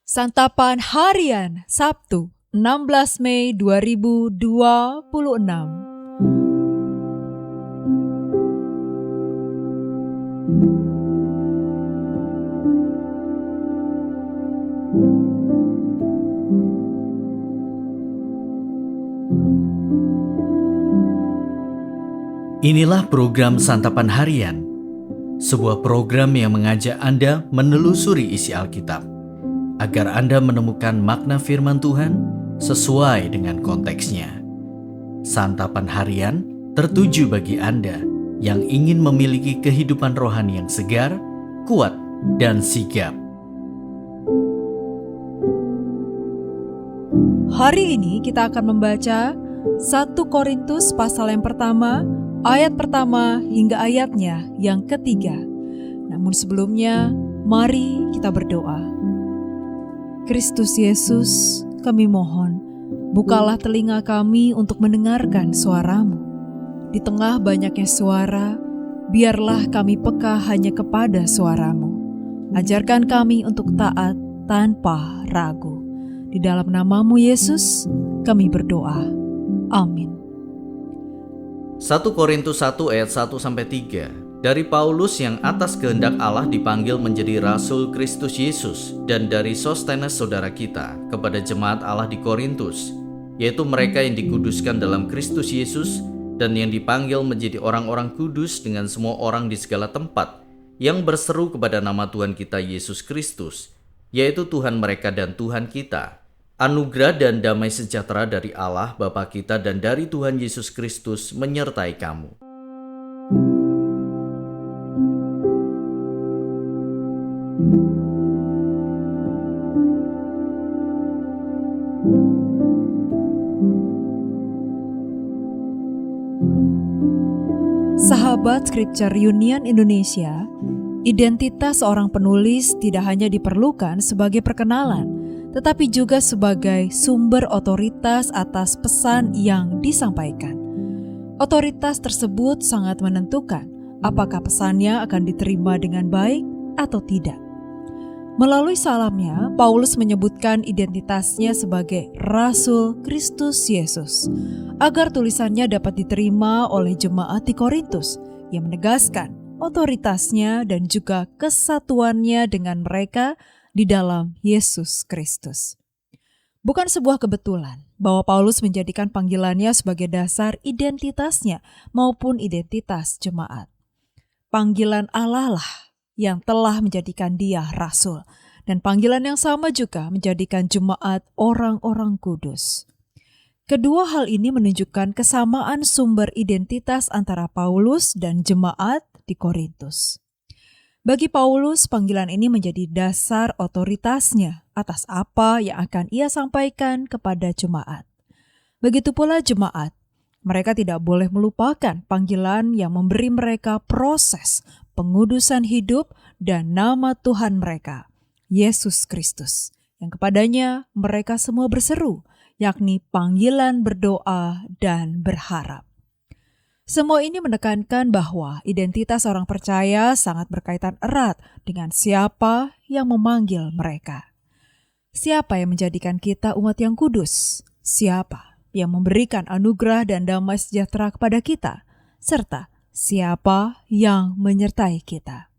Santapan Harian Sabtu 16 Mei 2026. Inilah program Santapan Harian, sebuah program yang mengajak Anda menelusuri isi Alkitab, agar Anda menemukan makna firman Tuhan sesuai dengan konteksnya. Santapan Harian tertuju bagi Anda yang ingin memiliki kehidupan rohani yang segar, kuat, dan sigap. Hari ini kita akan membaca 1 Korintus pasal yang pertama, ayat pertama hingga ayatnya yang ketiga. Namun sebelumnya, mari kita berdoa. Kristus Yesus, kami mohon, bukalah telinga kami untuk mendengarkan suara-Mu. Di tengah banyaknya suara, biarlah kami peka hanya kepada suara-Mu. Ajarkan kami untuk taat tanpa ragu. Di dalam nama-Mu Yesus, kami berdoa. Amin. 1 Korintus 1 ayat 1-3. Dari Paulus yang atas kehendak Allah dipanggil menjadi Rasul Kristus Yesus, dan dari Sostenes saudara kita kepada jemaat Allah di Korintus, yaitu mereka yang dikuduskan dalam Kristus Yesus dan yang dipanggil menjadi orang-orang kudus dengan semua orang di segala tempat yang berseru kepada nama Tuhan kita Yesus Kristus, yaitu Tuhan mereka dan Tuhan kita. Anugerah dan damai sejahtera dari Allah Bapa kita dan dari Tuhan Yesus Kristus menyertai kamu. Sahabat Scripture Union Indonesia, identitas seorang penulis tidak hanya diperlukan sebagai perkenalan, tetapi juga sebagai sumber otoritas atas pesan yang disampaikan. Otoritas tersebut sangat menentukan apakah pesannya akan diterima dengan baik atau tidak. Melalui salamnya, Paulus menyebutkan identitasnya sebagai Rasul Kristus Yesus, agar tulisannya dapat diterima oleh jemaat di Korintus, yang menegaskan otoritasnya dan juga kesatuannya dengan mereka di dalam Yesus Kristus. Bukan sebuah kebetulan bahwa Paulus menjadikan panggilannya sebagai dasar identitasnya maupun identitas jemaat. Panggilan Allah lah yang telah menjadikan dia rasul, dan panggilan yang sama juga menjadikan jemaat orang-orang kudus. Kedua hal ini menunjukkan kesamaan sumber identitas antara Paulus dan jemaat di Korintus. Bagi Paulus, panggilan ini menjadi dasar otoritasnya atas apa yang akan ia sampaikan kepada jemaat. Begitu pula jemaat, mereka tidak boleh melupakan panggilan yang memberi mereka proses pengudusan hidup dan nama Tuhan mereka, Yesus Kristus, yang kepadanya mereka semua berseru, yakni panggilan berdoa dan berharap. Semua ini menekankan bahwa identitas orang percaya sangat berkaitan erat dengan siapa yang memanggil mereka. Siapa yang menjadikan kita umat yang kudus? Siapa yang memberikan anugerah dan damai sejahtera kepada kita? Serta siapa yang menyertai kita?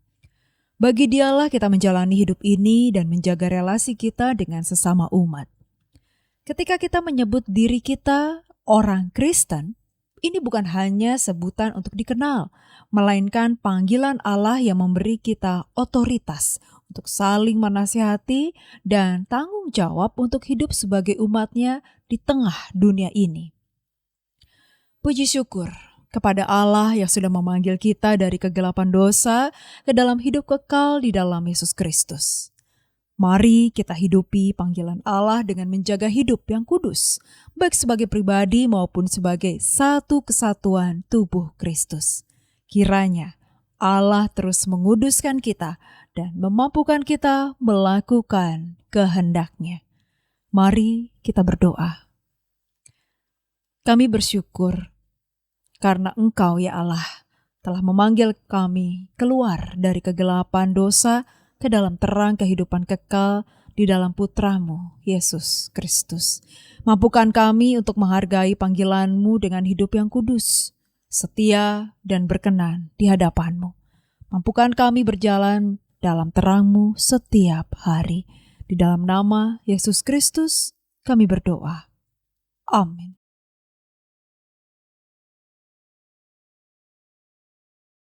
Bagi Dialah kita menjalani hidup ini dan menjaga relasi kita dengan sesama umat. Ketika kita menyebut diri kita orang Kristen, ini bukan hanya sebutan untuk dikenal, melainkan panggilan Allah yang memberi kita otoritas untuk saling menasihati dan tanggung jawab untuk hidup sebagai umat-Nya di tengah dunia ini. Puji syukur kepada Allah yang sudah memanggil kita dari kegelapan dosa ke dalam hidup kekal di dalam Yesus Kristus. Mari kita hidupi panggilan Allah dengan menjaga hidup yang kudus, baik sebagai pribadi maupun sebagai satu kesatuan tubuh Kristus. Kiranya Allah terus menguduskan kita dan memampukan kita melakukan kehendak-Nya. Mari kita berdoa. Kami bersyukur karena Engkau ya Allah telah memanggil kami keluar dari kegelapan dosa ke dalam terang kehidupan kekal di dalam Putramu, Yesus Kristus. Mampukan kami untuk menghargai panggilan-Mu dengan hidup yang kudus, setia dan berkenan di hadapan-Mu. Mampukan kami berjalan dalam terang-Mu setiap hari. Di dalam nama Yesus Kristus kami berdoa. Amin.